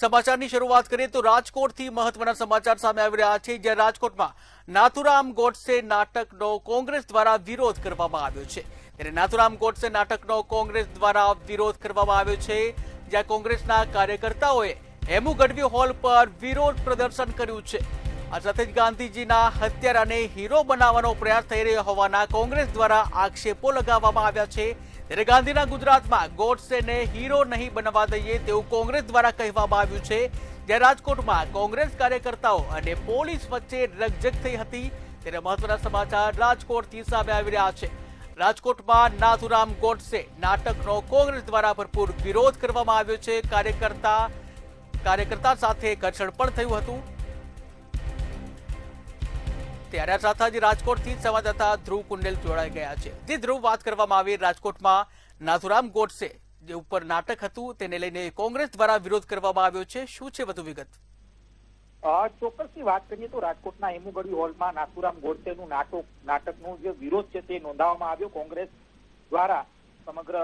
સમાચારની શરૂઆત કરીએ તો રાજકોટથી મહત્વના સમાચાર સામે આવી રહ્યા છે, જ્યાં રાજકોટમાં નાથુરામ ગોડસે નાટકનો કોંગ્રેસ દ્વારા વિરોધ કરવામાં આવ્યો છે। ત્યારે નાથુરામ ગોડસે નાટકનો કોંગ્રેસ દ્વારા વિરોધ કરવામાં આવ્યો છે, જ્યાં કોંગ્રેસના કાર્યકર્તાઓએ હેમુ ગઢવી હોલ પર વિરોધ પ્રદર્શન કર્યું છે। આ સાથે જ ગાંધીજીના હત્યારાને હીરો બનાવવાનો પ્રયાસ થઈ રહ્યો હોવાના કોંગ્રેસ દ્વારા આક્ષેપો લગાવવામાં આવ્યા છે। ત્યારે ગાંધીના ગુજરાતમાં ગોડસેને હીરો નહીં બનવા દઈએ તેવું કોંગ્રેસ દ્વારા કહેવામાં આવ્યું છે। જ્યારે રાજકોટમાં કોંગ્રેસ કાર્યકર્તાઓ અને પોલીસ વચ્ચે રકઝક થઈ હતી। ત્યારે મહત્વના સમાચાર રાજકોટથી સામે આવી રહ્યા છે। રાજકોટમાં નાથુરામ ગોડસે નાટકનો કોંગ્રેસ દ્વારા ભરપૂર વિરોધ કરવામાં આવ્યો છે। કાર્યકર્તા સાથે ઘર્ષણ પણ થયું હતું। ત્યારે સાથે જ રાજકોટથી સંવાદદાતા ધ્રુવ કુંડેલ જોડાઈ ગયા છે। જે ધ્રુવ, વાત કરવામાં આવી રાજકોટમાં નાથુરામ ગોડસે જે ઉપર નાટક હતું તેને લઈને કોંગ્રેસ દ્વારા વિરોધ કરવામાં આવ્યો છે, શું છે વધુ વિગત? ચોક્કસની વાત કરીએ તો રાજકોટના હેમુ ગઢવી હોલમાં નાથુરામ ગોડસેનું નાટકનું જે વિરોધ છે તે નોંધાવવામાં આવ્યો। કોંગ્રેસ દ્વારા સમગ્ર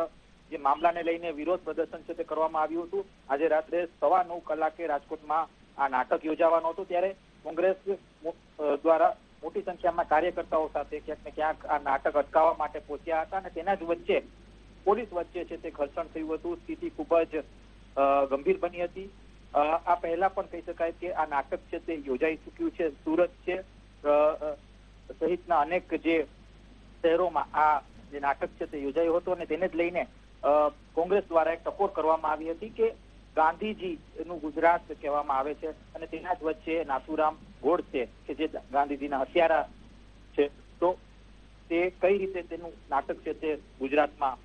જે મામલાને લઈને વિરોધ પ્રદર્શન છે તે કરવામાં આવ્યું હતું। આજે રાત્રે 9:15 કલાકે રાજકોટમાં આ નાટક યોજાવાનું હતું। ત્યારે કોંગ્રેસ દ્વારા મોટી સંખ્યામાં કાર્યકર્તાઓ સાથે ક્યાંક ને ક્યાંક આ નાટક અટકાવવા માટે પહોંચ્યા હતા અને તેના જ વચ્ચે પોલીસ વચ્ચે છે તે ઘર્ષણ થયું હતું। સ્થિતિ ખૂબ જ ગંભીર બની હતી। આ પહેલા પણ કહી શકાય કે આ નાટક છે તે યોજાઈ ચૂક્યું છે। સુરત છે સહિતના અનેક જે શહેરોમાં આ જે નાટક છે તે યોજાયું હતું અને તેને જ લઈને કોંગ્રેસ દ્વારા એક ટકોર કરવામાં આવી હતી કે ગાંધીજી નું ગુજરાત કહેવામાં આવે છે અને તેના જ વચ્ચે નાથુરામ ગોડસે કે જે ગાંધીજીના હત્યારા છે, તો તે કઈ રીતે તેનું નાટક છે તે ગુજરાતમાં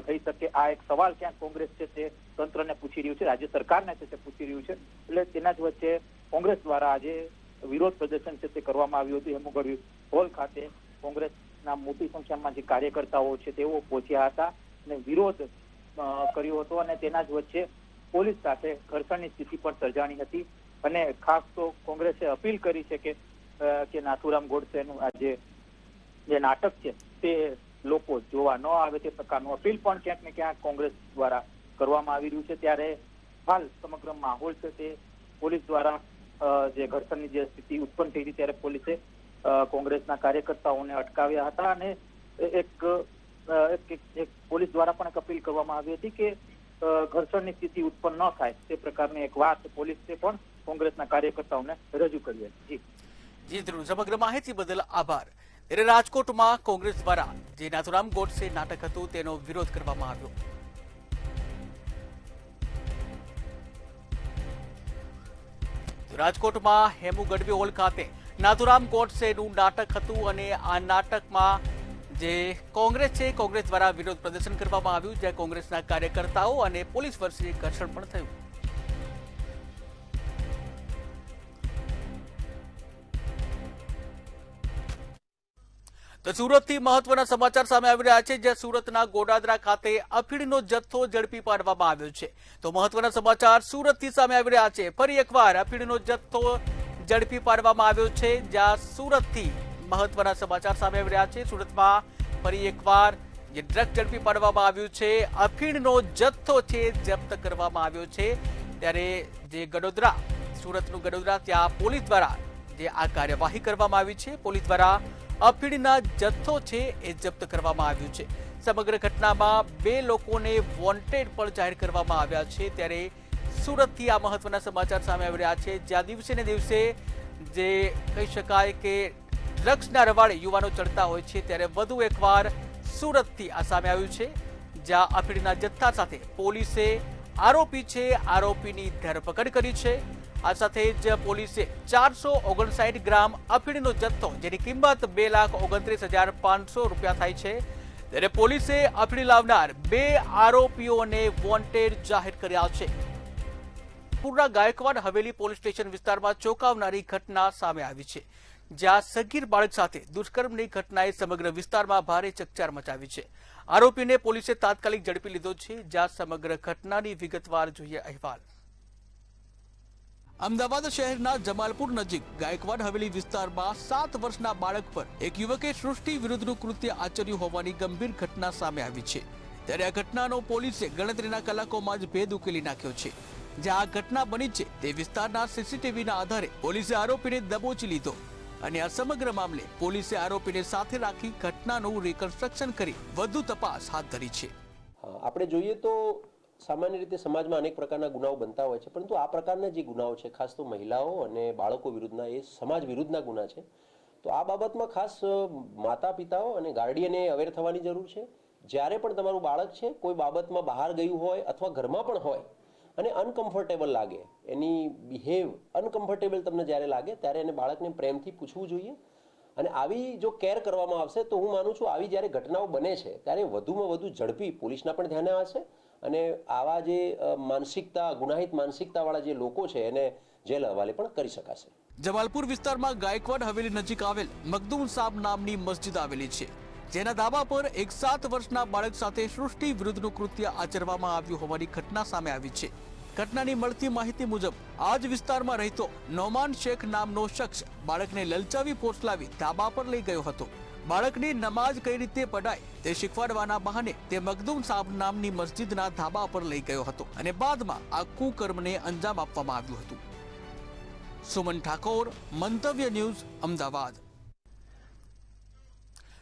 થઈ શકે, આ એક સવાલ ક્યાંક કોંગ્રેસ છે તે તંત્રને પૂછી રહ્યું છે, રાજ્ય સરકારને છે તે પૂછી રહ્યું છે। એટલે તેના જ વચ્ચે કોંગ્રેસ દ્વારા આજે વિરોધ પ્રદર્શન છે તે કરવામાં આવ્યું હતું। હેમુ ગઢવી હોલ ખાતે કોંગ્રેસના મોટી સંખ્યામાં જે કાર્યકર્તાઓ છે તેઓ પહોંચ્યા હતા અને વિરોધ કર્યો હતો અને તેના જ વચ્ચે પોલીસ સાથે ઘર્ષણની સ્થિતિ પણ સર્જાણી હતી। અને ખાસ તો કોંગ્રેસે અપીલ કરી છે કે નાથુરામ ગોડસેનું આ જે નાટક છે તે લોકો જોવા ન આવે તે પ્રકારનું અપીલ પણ ક્યાંક ને ક્યાંક કોંગ્રેસ દ્વારા કરવામાં આવી રહ્યું છે। ત્યારે હાલ સમગ્ર માહોલ છે તે પોલીસ દ્વારા જે ઘર્ષણની જે સ્થિતિ ઉત્પન્ન થઈ હતી ત્યારે પોલીસે કોંગ્રેસના કાર્યકર્તાઓને અટકાવ્યા હતા અને એક પોલીસ દ્વારા પણ એક અપીલ કરવામાં આવી હતી કે ઘર્ષણની સ્થિતિ ઉત્પન્ન ન થાય તે પ્રકારની એક વાત પોલીસે પણ કોંગ્રેસના કાર્યકર્તાઓને રજૂ કરી હતી। જી ધ્રુવ, સમગ્ર માહિતી બદલ આભાર। ત્યારે રાજકોટમાં કોંગ્રેસ દ્વારા જે નાથુરામ ગોડસે નાટક હતું તેનો વિરોધ કરવામાં આવ્યો। રાજકોટમાં હેમુ ગઢવી હોલ ખાતે નાથુરામ ગોડસેનું નાટક હતું અને આ નાટકમાં જે કોંગ્રેસ છે કોંગ્રેસ દ્વારા વિરોધ પ્રદર્શન કરવામાં આવ્યું, જ્યાં કોંગ્રેસના કાર્યકર્તાઓ અને પોલીસ વચ્ચે ઘર્ષણ પણ થયું। તો સુરતથી મહત્વના સમાચાર સામે આવી રહ્યા છે, જ્યાં સુરતના ગોડાદરા ખાતે અફીણનો જથ્થો ઝડપી પાડવામાં આવ્યો છે। તો મહત્વના સમાચાર સુરતથી સામે આવી રહ્યા છે। ફરી એકવાર અફીણનો જથ્થો ઝડપી પાડવામાં આવ્યો છે, જ્યાં સુરતથી મહત્વના સમાચાર સામે આવી રહ્યા છે। સુરતમાં ફરી એકવાર જે ડ્રગ ઝડપી પાડવામાં આવ્યું છે, અફીણનો જથ્થો છે જપ્ત કરવામાં આવ્યો છે। ત્યારે જે ગડોદરા, સુરતનું ગડોદરા, ત્યાં પોલીસ દ્વારા જે આ કાર્યવાહી કરવામાં આવી છે। પોલીસ દ્વારા અફીણના જથ્થો છે એ જપ્ત કરવામાં આવ્યું છે। સમગ્ર ઘટનામાં 2 લોકોને વોન્ટેડ પણ જાહેર કરવામાં આવ્યા છે। ત્યારે સુરતથી આ મહત્વના સમાચાર સામે આવી રહ્યા છે, જ્યાં દિવસે ને દિવસે જે કહી શકાય કે ડ્રગ્સના રવાડે યુવાનો ચડતા હોય છે, ત્યારે વધુ એકવાર સુરતથી આ સામે આવ્યું છે, જ્યાં અફીણના જથ્થા સાથે પોલીસે આરોપી છે આરોપીની ધરપકડ કરી છે। આ સાથે જ પોલીસે 459 ગ્રામ અફીણનો જથ્થો જેની કિંમત 2,29,500 રૂપિયા થાય છે, ત્યારે પોલીસે અફીણ લાવનાર 2 આરોપીઓને વોન્ટેડ જાહેર કર્યા છે। પૂર્ણા ગાયકવાડ હવેલી પોલીસ સ્ટેશન વિસ્તારમાં ચોંકાવનારી ઘટના સામે આવી છે, જ્યાં સગીર બાળક સાથે દુષ્કર્મની ઘટનાએ સમગ્ર વિસ્તારમાં ભારે ચકચાર મચાવી છે। આરોપીને પોલીસે તાત્કાલિક ઝડપી લીધો છે, જ્યાં સમગ્ર ઘટનાની વિગતવાર જોઈએ અહેવાલ। અમદાવાદ શહેરના જમાલપુર નજીક ગાયકવાડ હવેલી વિસ્તારમાં 7 વર્ષના બાળક પર એક યુવકે સૃષ્ટિ વિરુદ્ધનું કૃત્ય આચર્યું હોવાની ગંભીર ઘટના સામે આવી છે। ત્યારે આ ઘટનાનો પોલીસે ગણતરીના કલાકોમાં જ ભેદ ઉકેલી નાખ્યો છે। જ્યાં આ ઘટના બની છે તે વિસ્તારના સીસીટીવીના આધારે પોલીસે આરોપીને દબોચી લીધો અને આ સમગ્ર મામલે પોલીસે આરોપીને સાથે રાખી ઘટનાનું રિકન્સ્ટ્રક્શન કરી વધુ તપાસ હાથ ધરી છે. આપણે જોઈએ તો સામાન્ય રીતે સમાજમાં અનેક પ્રકારના ગુનાઓ બનતા હોય છે, પરંતુ આ પ્રકારના જે ગુનાઓ છે ખાસ તો મહિલાઓ અને બાળકો વિરુદ્ધના એ સમાજ વિરુદ્ધના ગુના છે. તો આ બાબતમાં ખાસ માતા પિતાઓ અને ગાર્ડિયને અવેર થવાની જરૂર છે. જ્યારે પણ તમારું બાળક છે કોઈ બાબતમાં બહાર ગયું હોય અથવા ઘરમાં પણ હોય અને અનકમ્ફર્ટેબલ લાગે, એની બિહેવ અનકમ્ફર્ટેબલ તમને જ્યારે લાગે ત્યારે એને બાળકને પ્રેમથી પૂછવું જોઈએ. અને આવી જો કેર કરવામાં આવશે તો હું માનું છું આવી જ્યારે ઘટનાઓ બને છે ત્યારે વધુમાં વધુ ઝડપી પોલીસના પણ ધ્યાને આવશે અને આવા જે ગુનાહિત માનસિકતાવાળા જે લોકો છે એને જેલ હવાલે પણ કરી શકાશે. જમાલપુર વિસ્તારમાં ગાયકવાડ હવેલી નજીક આવેલ મખદૂમ સાબ નામની મસ્જિદ આવેલી છે, જેના ધાબા પર એક 7 વર્ષના બાળક સાથે સૃષ્ટિ વિરુદ્ધનું કૃત્ય આચરવામાં આવ્યું હોવાની ઘટના સામે આવી છે. ઘટનાની મળતી માહિતી મુજબ આ જ વિસ્તારમાં રહેતો નોમાન શેખ નામનો શખ્સ બાળકને લલચાવી પોસલાવી ધાબા પર લઈ ગયો હતો. બાળકની નમાઝ કઈ રીતે પઢાય તે શીખવાડવાના બહાને તે મખદૂમ સાબ નામની મસ્જિદના ધાબા પર લઈ ગયો હતો અને બાદમાં આ કુકર્મને અંજામ આપવામાં આવ્યું હતું. સુમન ઠાકોર, મંતવ્ય ન્યૂઝ, અમદાવાદ.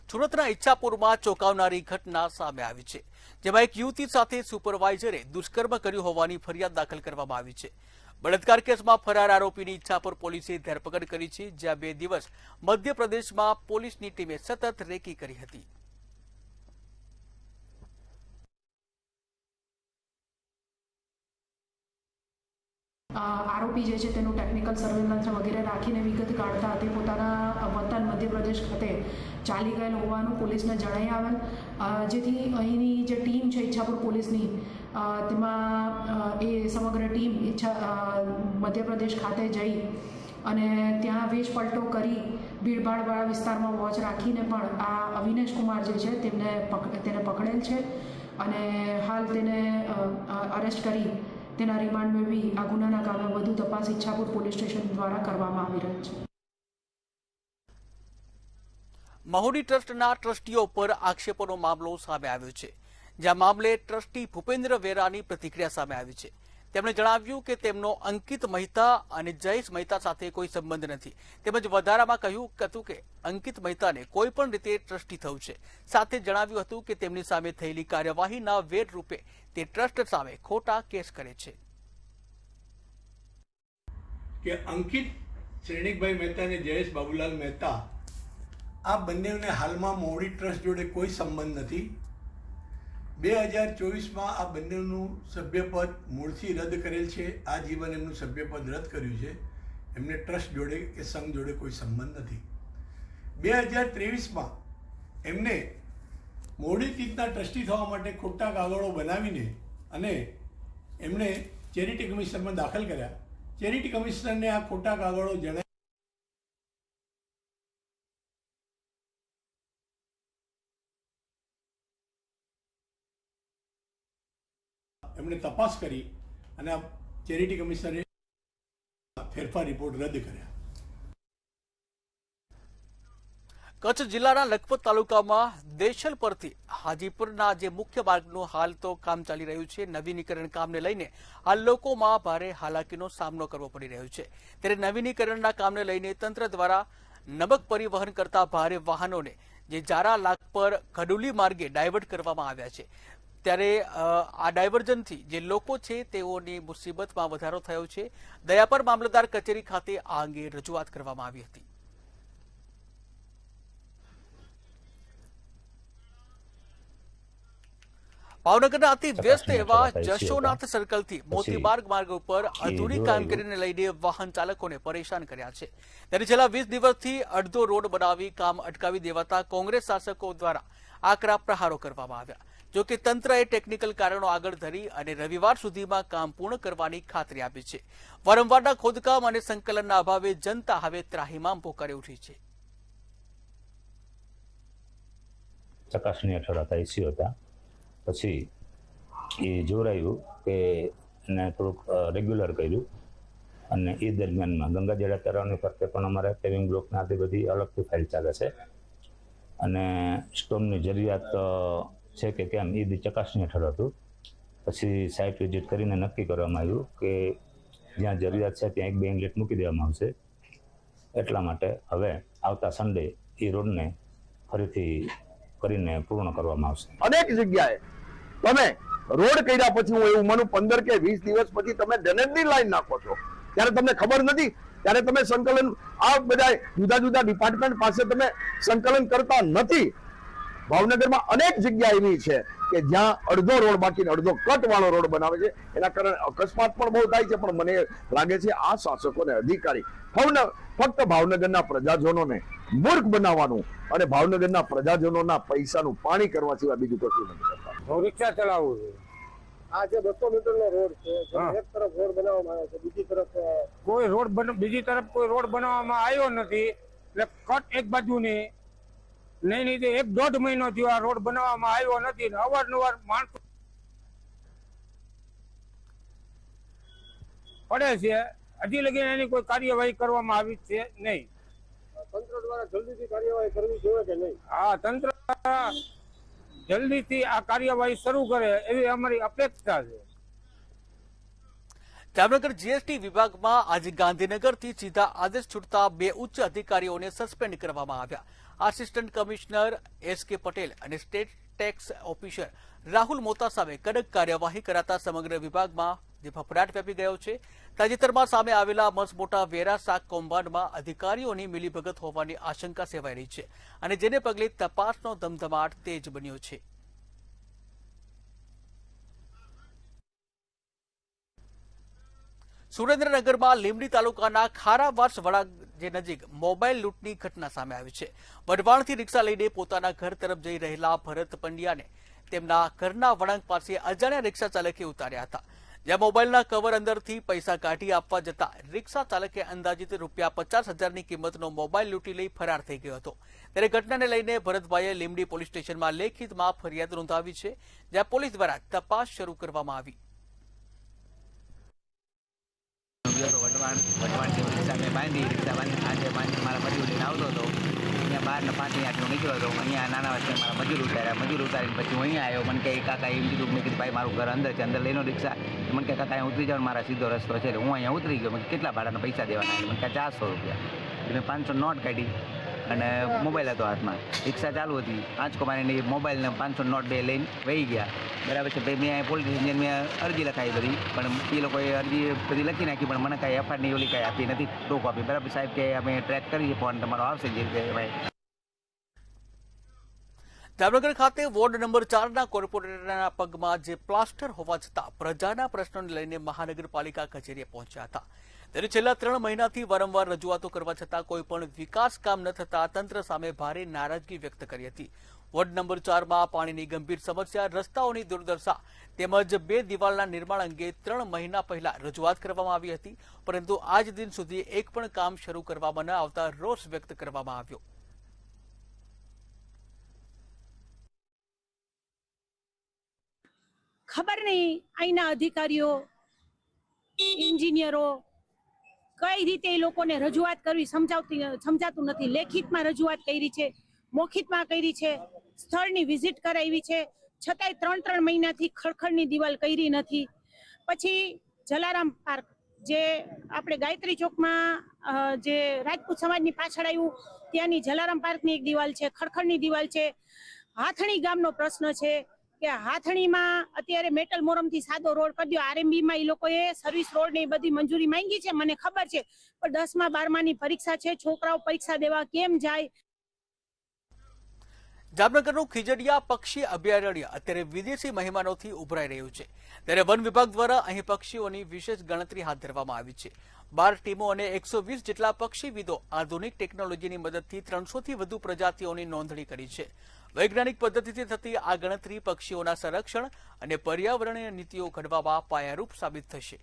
સુરતના ઈચ્છાપુરમાં ચોંકાવનારી ઘટના સામે આવી છે, જેમાં એક યુવતી સાથે સુપરવાઇઝરે દુષ્કર્મ કર્યું હોવાની ફરિયાદ દાખલ કરવામાં આવી છે. બળાત્કાર કેસમાં ફરાર આરોપીની ઈચ્છાપુર પોલીસે ધરપકડ કરી છે, જ્યાં 2 દિવસ મધ્યપ્રદેશમાં પોલીસની ટીમે સતત રેકી કરી હતી. આરોપી જે છે તેનું ટેકનિકલ સર્વેલન્સ વગેરે રાખીને વિગત કાઢતા તે પોતાના વતન મધ્યપ્રદેશ ખાતે ચાલી ગયેલ હોવાનું પોલીસને જણાઈ આવેલ, જેથી અહીંની જે ટીમ છે ઈચ્છાપુર પોલીસની તેમાં એ સમગ્ર ટીમ મધ્યપ્રદેશ ખાતે જઈ અને ત્યાં વેશ પલટો કરી ભીડભાડવાળા વિસ્તારમાં વોચ રાખીને પણ આ અવિનેશ કુમાર જે છે તેને પકડેલ છે અને હાલ તેને અરેસ્ટ કરી તેના રિમાન્ડ મેળવી આ ગુનાના કામે વધુ તપાસ ઈચ્છાપુર પોલીસ સ્ટેશન દ્વારા કરવામાં આવી રહી છે. મહુડી ટ્રસ્ટના ટ્રસ્ટીઓ પર આક્ષેપોનો મામલો સામે આવ્યો છે, જ્યાં મામલે ટ્રસ્ટી ભૂપેન્દ્ર વેરાની પ્રતિક્રિયા સામે આવી છે. તેમણે જણાવ્યું કે તેમનો અંકિત મહેતા અને જયેશ મહેતા સાથે કોઈ સંબંધ નથી. તેમજ વધારામાં કહ્યું હતું કે અંકિત મહેતાને કોઈ પણ રીતે ટ્રસ્ટી થયું છે. સાથે જણાવ્યું હતું કે તેમની સામે થયેલી કાર્યવાહીના વેરરૂપે તે ટ્રસ્ટ સામે ખોટા કેસ કરે છે. કે અંકિત શ્રેણિકભાઈ મહેતા અને જયેશ બાબુલાલ મહેતા આ બંનેને હાલમાં મહુડી ટ્રસ્ટ જોડે કોઈ સંબંધ નથી. 2024માં આ બંનેનું સભ્યપદ મૂળથી રદ કરેલ છે. આ જીવન એમનું સભ્યપદ રદ કર્યું છે. એમને ટ્રસ્ટ જોડે કે સંઘ જોડે કોઈ સંબંધ નથી. 2023માં એમને મહુડી તીર્થના ટ્રસ્ટી થવા માટે ખોટા કાગળો બનાવીને અને એમણે ચેરિટી કમિશનમાં દાખલ કર્યા. ચેરિટી કમિશનરને આ ખોટા કાગળો જણાય એમણે તપાસ કરી અને આ ચેરિટી કમિશનરે ફેરફાર રિપોર્ટ રદ કર્યા. કચ્છ જિલ્લાના લખપત તાલુકામાં દેશલ પરથી હાજીપુરના જે મુખ્ય માર્ગનું હાલ તો કામ ચાલી રહ્યું છે. નવીનીકરણ કામને લઈને હાલ લોકોમાં ભારે હાલાકીનો સામનો કરવો પડી રહ્યો છે. ત્યારે નવીનીકરણના કામને લઈને તંત્ર દ્વારા નમક પરિવહન કરતા ભારે વાહનોને જે જારા લાખ પર ખડુલી માર્ગે ડાયવર્ટ કરવામાં આવ્યા છે. ત્યારે આ ડાયવર્ઝનથી જે લોકો છે તેઓની મુસીબતમાં વધારો થયો છે. દયાપર મામલતદાર કચેરી ખાતે આ અંગે રજૂઆત કરવામાં આવી હતી. ભાવનગરના અતિ વ્યસ્ત એવા જશોનાથ સર્કલથી મોતીબાગ માર્ગ ઉપર અધૂરી કામગીરીને લઈને વાહન ચાલકોને પરેશાન કર્યા છે. ત્યારે છેલ્લા 20 દિવસથી અડધો રોડ બનાવી કામ અટકાવી દેવાતા કોંગ્રેસ શાસકો દ્વારા આકરા પ્રહારો કરવામાં આવ્યા. જો કે તંત્રએ ટેકનિકલ કારણો આગળ ધરી અને રવિવાર સુધીમાં કામ પૂર્ણ કરવાની ખાતરી આપી છે. વારંવારના ખોદકામ અને સંકલનના અભાવે જનતા હવે ત્રાહિમામ પોકારી ઉઠી છે. ચકાસણી અઠવાડિયા ઇસ્યુ હતા, પછી એ જોરાયું કે એને થોડુંક રેગ્યુલર કર્યું અને એ દરમિયાનમાં ગંગાજળા તળાવની ફરતે પણ અમારે પેવિંગ બ્લોકના તે બધી અલગથી ફાઇલ ચાલે છે અને સ્ટોનની જરૂરિયાત છે કે કેમ એ ચકાસણી હેઠળ હતું. પછી સાઇટ વિઝિટ કરીને નક્કી કરવામાં આવ્યું કે જ્યાં જરૂરિયાત છે ત્યાં એક 2 ઇંગ્લેટ મૂકી દેવામાં આવશે. એટલા માટે હવે આવતા સન્ડે એ રોડને ફરીથી કરીને પૂર્ણ કરવામાં આવશે. અનેક જગ્યાએ તમે રોડ કર્યા પછી હું એવું માનું 15 કે 20 દિવસ પછી તમે ડ્રેનેજની લાઈન નાખો છો ત્યારે તમને ખબર નથી, ત્યારે તમે સંકલન આ બધા જુદા જુદા ડિપાર્ટમેન્ટ પાસે તમે સંકલન કરતા નથી. ભાવનગરમાં અનેક જગ્યા એવી છે કે જ્યાં અડધો રોડ બાકી અડધો કટ વાળો રોડ બનાવે છે. એના કારણે અકસ્માત પણ બહુ થાય છે. પણ મને લાગે છે આ શાસકોને અધિકારી ફક્ત ભાવનગરના પ્રજાજનોને મૂર્ખ બનાવવાનું અને ભાવનગરના પ્રજાજનોના પૈસાનું પાણી કરવા સિવાય બીજું કશું નથી કરતા. હું રિક્ષા ચલાવું છું. આ જે 200 મીટરનો રોડ છે, એક તરફ રોડ બનાવવામાં આવ્યો છે, બીજી તરફ બીજી તરફ કોઈ રોડ બનાવવામાં આવ્યો નથી. એટલે કટ એક બાજુની નહીં 1.5 મહિનો થયો આ રોડ બનાવવામાં આવ્યો નથી. અવારનવાર માણસો પડે છે. હજી લગી એની કોઈ કાર્યવાહી કરવામાં આવી છે નહીં. તંત્ર દ્વારા જલ્દીથી કાર્યવાહી કરવી જોઈએ કે નહીં? આ તંત્ર જલ્દીથી આ કાર્યવાહી શરૂ કરે એવી અમારી અપેક્ષા છે. જામનગર જીએસટી વિભાગમાં આજે ગાંધીનગરથી સીધા આદેશ છૂટતા 2 ઉચ્ચ અધિકારીઓને સસ્પેન્ડ કરવામાં આવ્યા. Assistant commissioner એસ.કે. પટેલ અને સ્ટેટ ટેક્સ ઓફિસર રાહુલ મોતા સામે કડક કાર્યવાહી કરાતા સમગ્ર વિભાગમાં જે ફફડાટ વ્યાપી ગયો છે. તાજેતરમાં સામે આવેલા મસમોટા વેરા શાક કૌભાંડમાં અધિકારીઓની મિલીભગત હોવાની આશંકા સેવાઈ રહી છે અને જેને પગલે તપાસનો ધમધમાટ તેજ બન્યો છે. સુરેન્દ્રનગરમાં લીંબડી તાલુકાના ખારાવાસ વડા જે નજીક મોબાઈલ લૂંટની ઘટના સામે આવી છે. વઢવાણથી રિક્ષા લઈને પોતાના ઘર તરફ જઈ રહેલા ભરત પંડ્યાને તેમના ઘરના વળાંક પાસે અજાણ્યા રિક્ષા ચાલકે ઉતાર્યા હતા. જ્યાં મોબાઈલના કવર અંદરથી પૈસા કાઢી આપવા જતા રિક્ષા ચાલકે અંદાજિત ₹50,000ની કિંમતનો મોબાઈલ લૂંટી લઈ ફરાર થઈ ગયો હતો. ત્યારે ઘટનાને લઈને ભરતભાઈએ લીંબડી પોલીસ સ્ટેશનમાં લેખિતમાં ફરિયાદ નોંધાવી છે, જ્યાં પોલીસ દ્વારા તપાસ શરૂ કરવામાં આવી. વઢવાણથી રિક્ષા મેં બાંધી આજે મારા મજૂર લઈને આવતો હતો. અહીંયા 12:05 નીકળ્યો હતો. અહીંયા નાના વચ્ચે મારા મજૂર ઉતારીને પછી હું અહીંયા આવ્યો. મને કહે કાકા એમ કીધું. મેં કીધું ભાઈ મારું ઘર અંદર છે, અંદર લઈને રિક્ષા. મને કહે કાકા અહીંયા ઉતરી જાવ, મારા સીધો રસ્તો છે. હું અહીંયા ઉતરી ગયો. મને કેટલા ભાડાના પૈસા દેવાના? મને કહે ₹400. એટલે 500 નોટ કાઢી અને મોબાઈલ હતો હાથમાં. રિક્ષા ચાલુ હતી. આંચકો મારીને મોબાઈલને 500 નોટ 2 લઈને વહી ગયા. બરાબર છે. ભાઈ મેં પોલીસ સ્ટેશન મેં અરજી લખાવી બધી, પણ એ લોકોએ અરજી બધી લખી નાખી, પણ મને કાંઈ એફઆઈઆરની ઓલી કાંઈ આપી નથી, ટોક આપી. બરાબર સાહેબ કે અમે ટ્રેક કરીએ, ફોન તમારો આવશે જે રીતે ભાઈ. જામનગર ખાતે વોર્ડ નંબર 4ના કોર્પોરેટરના પગમાં જે પ્લાસ્ટર હોવા છતાં પ્રજાના પ્રશ્નોને લઈને મહાનગરપાલિકા કચેરીએ પહોંચ્યા હતા. ત્યારે છેલ્લા 3 મહિનાથી વારંવાર રજૂઆતો કરવા છતાં કોઈ પણ વિકાસ કામ ન થતા તંત્ર સામે ભારે નારાજગી વ્યક્ત કરી હતી. વોર્ડ નંબર 4માં પાણીની ગંભીર સમસ્યા, રસ્તાઓની દુર્દશા તેમજ 2 દિવાલના નિર્માણ અંગે 3 મહિના પહેલા રજૂઆત કરવામાં આવી હતી, પરંતુ આજ દિન સુધી એક પણ કામ શરૂ કરવામાં ન આવતા રોષ વ્યક્ત કરવામાં આવ્યો. ખબર નહીં અહીંના અધિકારીઓ એન્જિનિયરો કઈ રીતે એ લોકોને રજૂઆત કરવી સમજાતું નથી. લેખિતમાં રજૂઆત કરી છે, મૌખિકમાં કરી છે, સ્થળની વિઝિટ કરાવી છે, છતાંય 3 મહિનાથી ખડખડની દિવાલ કરી નથી. પછી જલારામ પાર્ક જે આપણે ગાયત્રી ચોકમાં જે રાજપૂત સમાજની પાછળ આવ્યું ત્યાંની જલારામ પાર્કની એક દિવાલ છે, ખડખડની દિવાલ છે. હાથણી ગામનો પ્રશ્ન છે કે હાથણીમાં અત્યારે મેટલ મોરમથી સાદો રોડ કરી દો. આરએમબીમાં એ લોકોએ સર્વિસ રોડ ને એ બધી મંજૂરી માંગી છે, મને ખબર છે, પણ 10મા 12માની પરીક્ષા છે, છોકરાઓ પરીક્ષા દેવા કેમ જાય? જામનગરનું ખીજડીયા પક્ષી અભયારણ્ય અત્યારે વિદેશી મહેમાનોથી ઉભરાઈ રહ્યું છે. ત્યારે વન વિભાગ દ્વારા અહીં પક્ષીઓની વિશેષ ગણતરી હાથ ધરવામાં આવી છે. 12 ટીમો અને 120 જેટલા પક્ષીવિદો આધુનિક ટેકનોલોજીની મદદથી 300થી વધુ પ્રજાતિઓની નોંધણી કરી છે. વૈજ્ઞાનિક પદ્ધતિથી થતી આ ગણતરી પક્ષીઓના સંરક્ષણ અને પર્યાવરણીય નીતિઓ ઘડવામાં પાયારૂપ સાબિત થશે.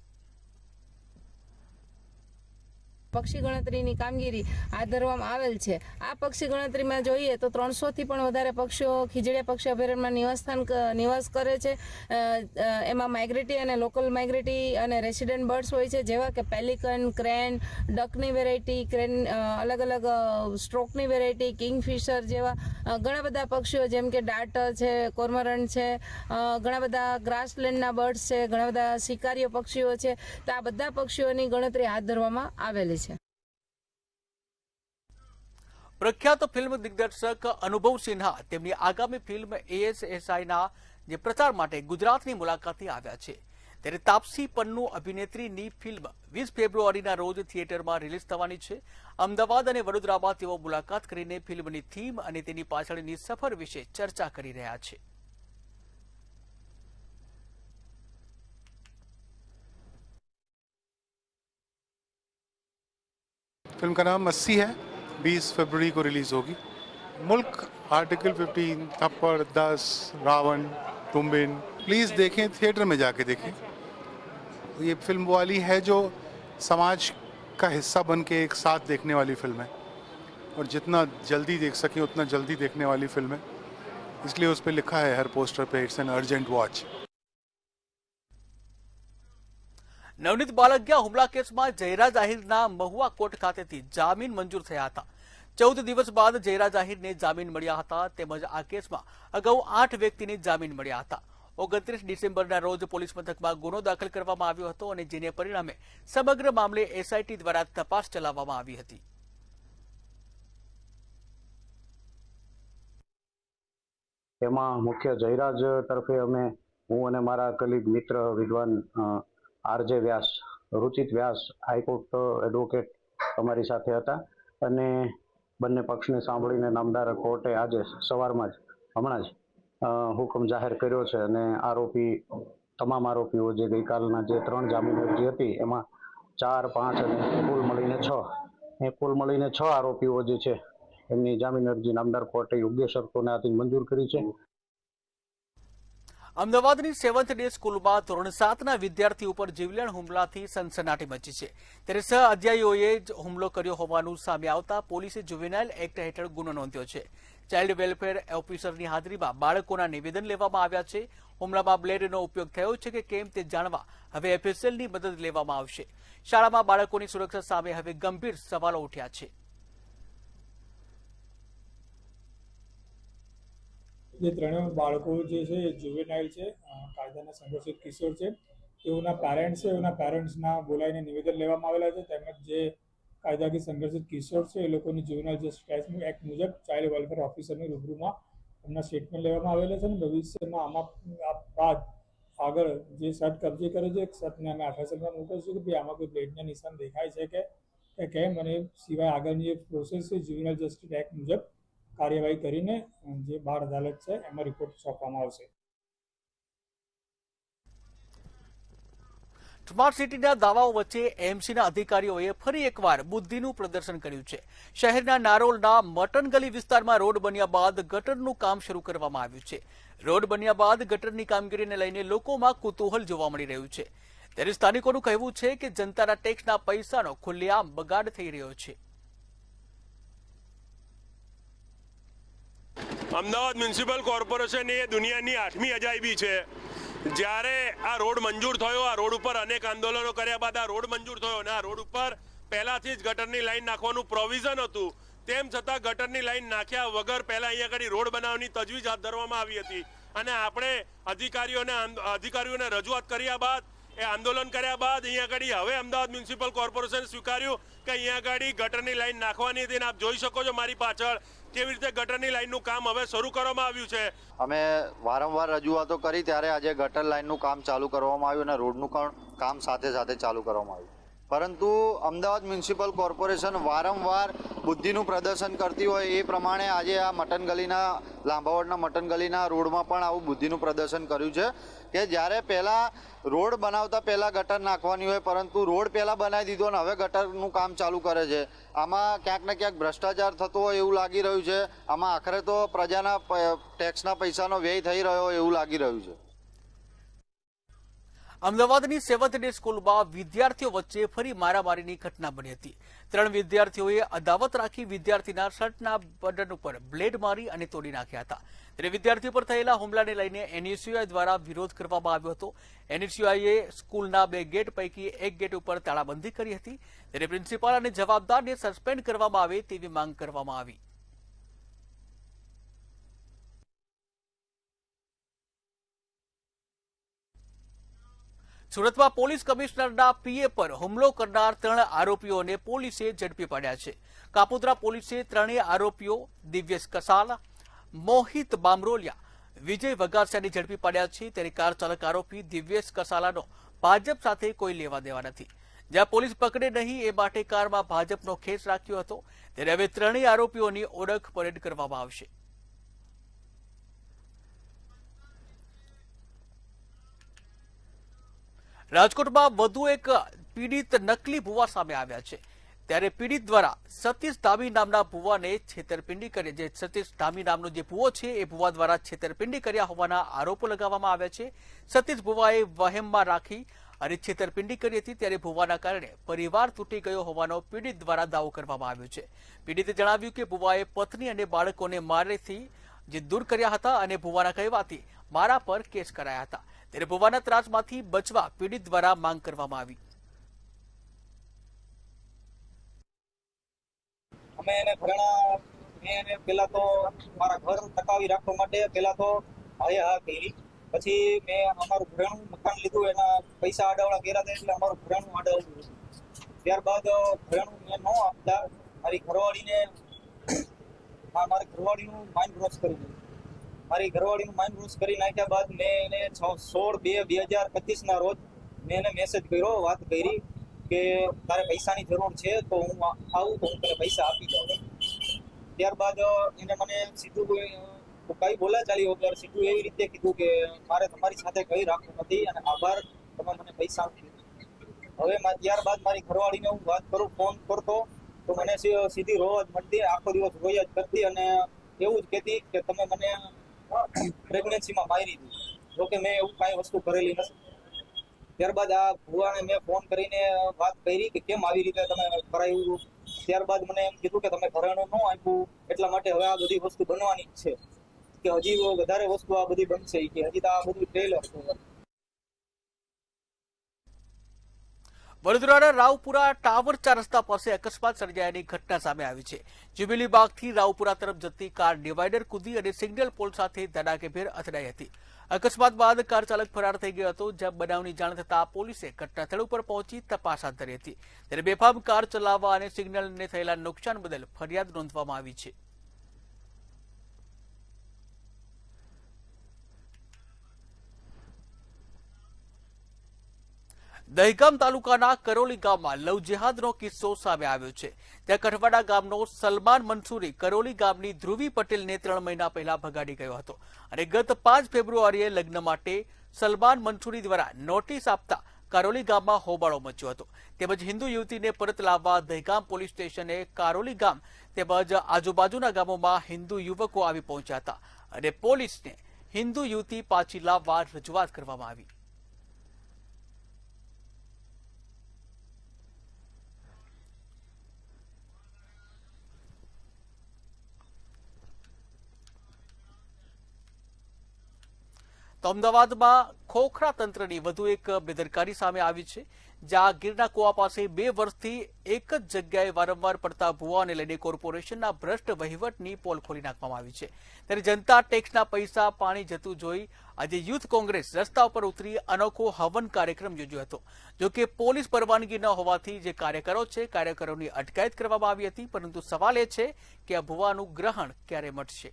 પક્ષી ગણતરીની કામગીરી હાથ ધરવામાં આવેલ છે. આ પક્ષી ગણતરીમાં જોઈએ તો 300થી પણ વધારે પક્ષીઓ ખીજડીયા પક્ષી અભયારણ્યમાં નિવાસ કરે છે. એમાં માઇગ્રેટી અને લોકલ માઇગ્રેટી અને રેસિડેન્ટ બર્ડ્સ હોય છે, જેવા કે પેલિકન, ક્રેન, ડકની વેરાયટી, અલગ અલગ સ્ટ્રોકની વેરાયટી, કિંગફિશર જેવા ઘણા બધા પક્ષીઓ, જેમ કે ડાર્ટર છે, કોર્મરન્ટ છે, ઘણા બધા ગ્રાસલેન્ડના બર્ડ્સ છે, ઘણા બધા શિકારીઓ પક્ષીઓ છે. તો આ બધા પક્ષીઓની ગણતરી હાથ ધરવામાં આવેલી છે. પ્રખ્યાત ફિલ્મ દિગ્દર્શક અનુભવ સિન્હા તેમની આગામી ફિલ્મ ASSIના જે પ્રચાર માટે ગુજરાતની મુલાકાતે આવ્યા છે. ત્યારે તાપસી પન્નુ અભિનેત્રીની ફિલ્મ 20 ફેબ્રુઆરીના રોજ થિયેટરમાં રિલીઝ થવાની છે. અમદાવાદ અને વડોદરામાં તેઓ મુલાકાત કરીને ફિલ્મની થીમ અને તેની પાછળની સફર વિશે ચર્ચા કરી રહ્યા છે. फिल्म का नाम 80 है, 20 फरवरी को रिलीज होगी. मुल्क, आर्टिकल 15, थप्पड़, 10, रावण, तुम्बिन. प्लीज़ देखें, थिएटर में जाके देखें. ये फिल्म वाली है जो समाज का हिस्सा बन के एक साथ देखने वाली फिल्म है, और जितना जल्दी देख सकें उतना जल्दी देखने वाली फिल्म है. इसलिए उस पर लिखा है हर पोस्टर पे, it's an urgent watch. Navneet Balkiya હુમલા કેસમાં જયરાજ આહિરના મહુવા કોર્ટ ખાતેથી જામીન મંજૂર થયા હતા. 14 દિવસ બાદ જયરાજ આહિરને જામીન મળ્યા હતા. તેમજ આ કેસમાં અગાઉ 8 વ્યક્તિને જામીન મળ્યા હતા. 29 ડિસેમ્બરના રોજ પોલીસ મથકમાં ગુનો દાખલ કરવામાં આવ્યો હતો અને જેને પરિણામે સમગ્ર મામલે SIT દ્વારા તપાસ ચલાવવામાં આવી હતી. એમાં મુખ્ય જયરાજ તરફે અમે, હું અને મારા કલીગ મિત્ર વિદ્વાન RJ વ્યાસ, રુચિત વ્યાસ, હાઈકોર્ટ એડવોકેટ અમારી સાથે હતા, અને બંને પક્ષને સાંભળીને નામદાર કોર્ટે આજે સવારમાં જ હમણાં જ હુકમ જાહેર કર્યો છે. અને તમામ આરોપીઓ જે ગઈકાલના જે 3 જામીન અરજી હતી એમાં 4, 5 અને કુલ મળીને 6 આરોપીઓ જે છે એમની જામીન અરજી નામદાર કોર્ટે યોગ્ય શરતોને આધીન મંજૂર કરી છે. અમદાવાદની 7th ડે સ્કૂલમાં ધોરણ 7ના વિદ્યાર્થી ઉપર જીવલેણ હુમલાથી સનસનાટી મચી છે. ત્યારે સહઅધ્યાયીઓએ જ હુમલો કર્યો હોવાનું સામે આવતા પોલીસે જુવેનાઇલ એક્ટ હેઠળ ગુનો નોંધ્યો છે. ચાઇલ્ડ વેલફેર ઓફિસરની હાજરીમાં બાળકોના નિવેદન લેવામાં આવ્યા છે. હુમલામાં બ્લેડનો ઉપયોગ થયો છે કે કેમ તે જાણવા હવે FSLની મદદ લેવામાં આવશે. શાળામાં બાળકોની સુરક્ષા સામે હવે ગંભીર સવાલો ઉઠ્યા છે. જે ત્રણેય બાળકો જે છે એ જુવેનાઇલ છે, કાયદાના સંઘર્ષિત કિશોર છે. તેઓના પેરેન્ટ્સ છે, એઓના પેરેન્ટ્સના બોલાવીને નિવેદન લેવામાં આવેલા છે. તેમજ જે કાયદાકીય સંઘર્ષિત કિશોર છે એ લોકોની જુવેનાઇલ જસ્ટિસ એક્ટ મુજબ ચાઇલ્ડ વેલફેર ઓફિસરની રૂબરૂમાં એમના સ્ટેટમેન્ટ લેવામાં આવેલા છે. અને ભવિષ્યમાં આમાં બાદ આગળ જે શર્ટ કબજે કરે છે, શર્ટને અમે FSLમાં મોકલીશું કે ભાઈ આમાં કોઈ બ્લેડના નિશાન દેખાય છે કે કેમ, અને સિવાય આગળની જે પ્રોસેસ છે જુવેનાઇલ જસ્ટિસ એક્ટ મુજબ કાર્યવાહી કરીને જે બાળ અદાલત છે એમાં રિપોર્ટ સોંપવામાં આવશે. સ્માર્ટ સિટીના દાવાઓ વચ્ચે AMCના અધિકારીઓએ ફરી એકવાર બુદ્ધિનું પ્રદર્શન કર્યું છે. શહેરના નારોલના મટન ગલી વિસ્તારમાં રોડ બન્યા બાદ ગટરનું કામ શરૂ કરવામાં આવ્યું છે. રોડ બન્યા બાદ ગટરની કામગીરીને લઈને લોકોમાં કુતૂહલ જોવા મળી રહ્યું છે. ત્યારે સ્થાનિકોનું કહેવું છે કે જનતાના ટેક્સના પૈસાનો ખુલ્લેઆમ બગાડ થઈ રહ્યો છે. અમદાવાદ મ્યુનિસિપલ કોર્પોરેશન એ દુનિયાની 8મી અજાયબી છે. જ્યારે આ રોડ મંજૂર થયો, આ રોડ ઉપર અનેક આંદોલનો કર્યા બાદ આ રોડ મંજૂર થયો, અને આ રોડ ઉપર પહેલાથી જ ગટરની લાઈન નાખવાનું પ્રોવિઝન હતું. તેમ છતાં ગટરની લાઈન નાખ્યા વગર પહેલા અહીંયા આગળ રોડ બનાવવાની તજવીજ હાથ ધરવામાં આવી હતી. અને આપણે અધિકારીઓને રજૂઆત કર્યા બાદ, એ આંદોલન કર્યા બાદ અહીંયા આગળ હવે અમદાવાદ મ્યુનિસિપલ કોર્પોરેશન સ્વીકાર્યું કે અહીંયા આગળ ગટરની લાઈન નાખવાની હતી. આપ જોઈ શકો છો મારી પાછળ કેવી રીતે ગટરની લાઈનનું કામ હવે શરૂ કરવામાં આવ્યું છે. અમે વારંવાર રજૂઆતો કરી ત્યારે આજે ગટર લાઈનનું કામ ચાલુ કરવામાં આવ્યું અને રોડનું કામ સાથે સાથે ચાલુ કરવામાં આવ્યું. પરંતુ અમદાવાદ મ્યુનિસિપલ કોર્પોરેશન વારંવાર બુદ્ધિનું પ્રદર્શન કરતી હોય એ પ્રમાણે આજે આ મટન ગલીના લાંબાવડના મટન ગલીના રોડમાં પણ આવું બુદ્ધિનું પ્રદર્શન કર્યું છે કે જ્યારે પહેલાં રોડ બનાવતા પહેલાં ગટર નાખવાની હોય, પરંતુ રોડ પહેલાં બનાવી દીધો અને હવે ગટરનું કામ ચાલુ કરે છે. આમાં ક્યાંક ને ક્યાંક ભ્રષ્ટાચાર થતો હોય એવું લાગી રહ્યું છે. આમાં આખરે તો પ્રજાના ટેક્સના પૈસાનો વ્યય થઈ રહ્યો હોય એવું લાગી રહ્યું છે. અમદાવાદની સેવન્થ ડે સ્કૂલમાં વિદ્યાર્થીઓ વચ્ચે ફરી મારામારીની ઘટના બની હતી. 3 વિદ્યાર્થીઓએ અદાવત રાખી વિદ્યાર્થીના શર્ટના બટન ઉપર બ્લેડ મારી અને તોડી નાખ્યા હતા. ત્યારે વિદ્યાર્થીઓ પર થયેલા હુમલાને લઈને એનએસયુઆઈ દ્વારા વિરોધ કરવામાં આવ્યો હતો. એનએસયુઆઈએ સ્કૂલના 2 ગેટ પૈકી એક ગેટ ઉપર તાળાબંધી કરી હતી. ત્યારે પ્રિન્સિપાલ અને જવાબદારને સસ્પેન્ડ કરવામાં આવે તેવી માંગ કરવામાં આવી. સુરતમાં પોલીસ કમિશનરના પીએ પર હુમલો કરનાર 3 આરોપીઓને પોલીસે ઝડપી પાડ્યા છે. કાપોદ્રા પોલીસે 3 આરોપીઓ દિવ્યેશ કસાલા, મોહિત બામરોલિયા, વિજય વગાસિયાને ઝડપી પાડ્યા છે. ત્યારે કાર ચાલક આરોપી દિવ્યેશ કસાલાનો ભાજપ સાથે કોઈ લેવા દેવા નથી. જ્યાં પોલીસ પકડે નહીં એ માટે કારમાં ભાજપનો ખેસ રાખ્યો હતો. ત્યારે હવે 3 આરોપીઓની ઓળખ પરેડ કરવામાં આવશે. રાજકોટમાં વધુ એક પીડિત નકલી ભુવા સામે આવ્યા છે. ત્યારે પીડિત દ્વારા સતીશ ધામી નામના ભુવાને છેતરપિંડી કરી જે સતીશ ધામી નામનો જે ભુવો છે એ ભુવા દ્વારા છેતરપિંડી કર્યા હોવાના આરોપો લગાવવામાં આવ્યા છે. સતીશ ભુવાએ વહેમમાં રાખી અને છેતરપિંડી કરી હતી. ત્યારે ભુવાના કારણે પરિવાર તૂટી ગયો હોવાનો પીડિત દ્વારા દાવો કરવામાં આવ્યો છે. પીડિતે જણાવ્યું કે ભુવાએ પત્ની અને બાળકોને મારેથી જે દૂર કર્યા હતા અને ભુવાના કહેવાથી મારા પર કેસ કરાયા હતા. ત્યારે ભુવાના ત્રાસમાંથી બચવા પીડિત દ્વારા માંગ કરવામાં આવી. અમે એને ભરણા મેં એને પહેલા તો મારા ઘર ટકાવી રાખવા માટે પહેલા તો હા કરી, પછી મેં અમારું ઘરેણું મકાન લીધું, એના પૈસા આડાવડા કર્યા હતા એટલે અમારું ઘરેણું આડાવડું. ત્યારબાદ ઘરેણું મેં ન આપતા મારી ઘરવાળીનું માઇન્ડ વોશ કરી દીધું. મારી ઘરવાળીનું માઇન્ડ વોશ કરી નાખ્યા બાદ મેં એને 16/2/2025 રોજ મેં એને મેસેજ કર્યો, વાત કરી કે તારે પૈસાની જરૂર છે તો હું આવું તો હું તને પૈસા આપી દઉં. ત્યારબાદ એને મને સીધું કઈ બોલાચાલી વગર સીધું એવી રીતે કીધું કે મારે તમારી સાથે કઈ રાખવું નથી અને આભાર, તમે મને પૈસા આપી દીધું. હવે ત્યારબાદ મારી ઘરવાળીને હું વાત કરું, ફોન કરતો તો મને સીધી રોજ મળતી, આખો દિવસ રોજ જ કરતી અને એવું જ કહેતી કે તમે મને પ્રેગ્નન્સીમાં મારી દીધી. જોકે મેં એવું કાંઈ વસ્તુ કરેલી નથી. ત્યારબાદ આ ભુવાને મેં ફોન કરીને વાત કરી કે કેમ આવી રીતે તમે કરાવ્યું. ત્યારબાદ મને એમ કીધું કે તમે ઘરેણું ન આપ્યું એટલા માટે હવે આ બધી વસ્તુ બનવાની જ છે, કે હજી વધારે વસ્તુ આ બધી બનશે, કે હજી તો આ બધું ટ્રેલર છે. વડોદરાના રાવપુરા ટાવર 4 રસ્તા પાસે અકસ્માત સર્જાયાની ઘટના સામે આવી છે. જ્યુબિલી બાગથી રાવપુરા તરફ જતી કાર ડિવાઈડર કૂદી અને સિગ્નલ પોલ સાથે ધડાકેભેર અથડાઈ હતી. અકસ્માત બાદ કાર ચાલક ફરાર થઈ ગયો હતો. જ્યાં બનાવની જાણ થતાં પોલીસે ઘટનાસ્થળ ઉપર પહોંચી તપાસ હાથ ધરી હતી. ત્યારે બેફામ કાર ચલાવવા અને સિગ્નલને થયેલા નુકસાન બદલ ફરિયાદ નોંધવામાં આવી છે. દહેગામ તાલુકાના કરોલી ગામમાં લવ જેહાદનો કિસ્સો સામે આવ્યો છે. ત્યાં કઠવાડા ગામનો સલમાન મંસૂરી કરોલી ગામની ધ્રુવી પટેલને 3 મહિના પહેલા ભગાડી ગયો હતો અને ગત 5 ફેબ્રુઆરીએ લગ્ન માટે સલમાન મંસૂરી દ્વારા નોટિસ આપતા કરોલી ગામમાં હોબાળો મચ્યો હતો. તેમજ હિન્દુ યુવતીને પરત લાવવા દહેગામ પોલીસ સ્ટેશને કરોલી ગામ તેમજ આજુબાજુના ગામોમાં હિન્દુ યુવકો આવી પહોંચ્યા હતા અને પોલીસને હિન્દુ યુવતી પાછી લાવવા રજૂઆત કરવામાં આવી. અમદાવાદમાં ખોખરા તંત્રની વધુ એક બેદરકારી સામે આવી છે. જ્યાં ગીરના કુવા પાસે 2 વર્ષથી એક જ જગ્યાએ વારંવાર પડતા ભુવાને લઈને કોર્પોરેશનના ભ્રષ્ટ વહીવટની પોલ ખોલી નાખવામાં આવી છે. ત્યારે જનતા ટેક્સના પૈસા પાણી જતું જોઈ આજે યુથ કોંગ્રેસ રસ્તા ઉપર ઉતરી અનોખો હવન કાર્યક્રમ યોજ્યો હતો. જોકે પોલીસ પરવાનગી ન હોવાથી જે કાર્યકરો છે કાર્યકરોની અટકાયત કરવામાં આવી હતી. પરંતુ સવાલ એ છે કે આ ભુવાનું ગ્રહણ ક્યારે મટશે.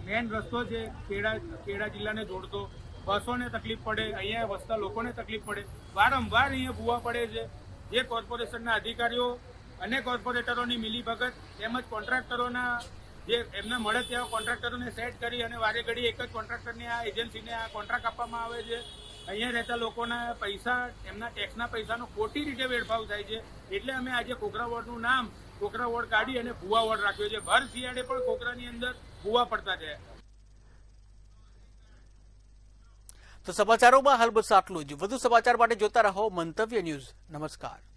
મેન રસ્તો છે ખેડા જિલ્લાને જોડતો, બસોને તકલીફ પડે, અહીંયા વસતા લોકોને તકલીફ પડે, વારંવાર અહીંયા ભૂવા પડે છે. જે કોર્પોરેશનના અધિકારીઓ અને કોર્પોરેટરોની મિલીભગત તેમજ કોન્ટ્રાક્ટરોના જે એમને મળે ત્યાં કોન્ટ્રાક્ટરોને સેટ કરી અને વારે ઘડી એક જ કોન્ટ્રાક્ટરને આ એજન્સીને આ કોન્ટ્રાક્ટ આપવામાં આવે છે. અહીંયા રહેતા લોકોના પૈસા, એમના ટેક્સના પૈસાનો ખોટી રીતે વેડફાવ થાય છે. એટલે અમે આજે ખોખરા વોર્ડનું નામ ખોખરા વોર્ડ કાઢી અને ભૂવા વોર્ડ રાખ્યો છે. ભર શિયાળે પણ ખોખરાની અંદર ભૂવા પડતા છે. તો સમાચારોમાં હાલ બસ આટલું જ. વધુ સમાચાર માટે જોતા રહો મંતવ્ય ન્યૂઝ. નમસ્કાર.